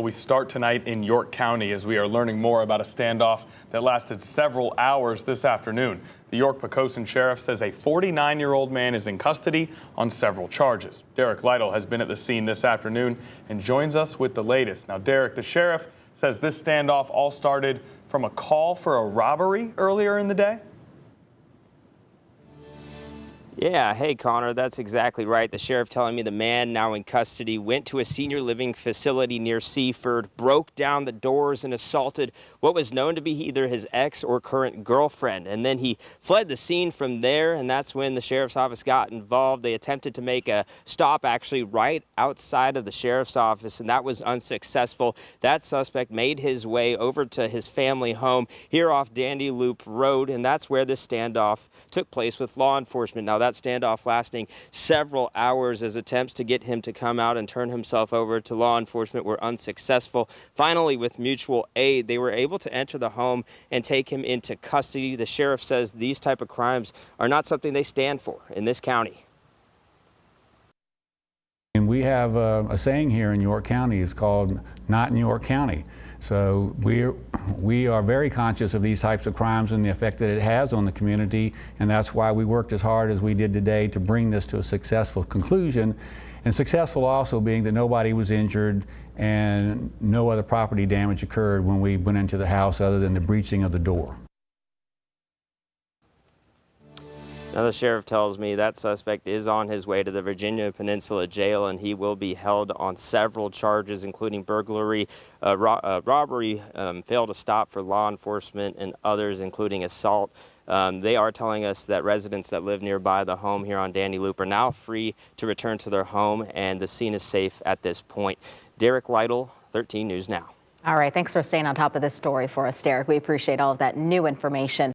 We start tonight in York County as we are learning more about a standoff that lasted several hours this afternoon. The York-Poquoson Sheriff says a 49-year-old man is in custody on several charges. Derek Lytle has been at the scene this afternoon and joins us with the latest. Now, Derek, the sheriff says this standoff all started from a call for a robbery earlier in the day. Yeah, hey Connor, that's exactly right. The sheriff telling me the man now in custody went to a senior living facility near Seaford, broke down the doors and assaulted what was known to be either his ex or current girlfriend. And then he fled the scene from there, and that's when the sheriff's office got involved. They attempted to make a stop actually right outside of the sheriff's office, and that was unsuccessful. That suspect made his way over to his family home here off Dandy Loop Road, and that's where this standoff took place with law enforcement. Now, that standoff lasting several hours as attempts to get him to come out and turn himself over to law enforcement were unsuccessful. Finally, with mutual aid, they were able to enter the home and take him into custody. The sheriff says these type of crimes are not something they stand for in this county. And we have a saying here in York County. It's called "Not in York County." So we are very conscious of these types of crimes and the effect that it has on the community, and that's why we worked as hard as we did today to bring this to a successful conclusion. And successful also being that nobody was injured and no other property damage occurred when we went into the house other than the breaching of the door. Now, the sheriff tells me that suspect is on his way to the Virginia Peninsula Jail, and he will be held on several charges, including burglary, robbery, fail to stop for law enforcement, and others, including assault. They are telling us that residents that live nearby the home here on Dandy Loop are now free to return to their home, and the scene is safe at this point. Derek Lytle, 13 News Now. All right, thanks for staying on top of this story for us, Derek. We appreciate all of that new information.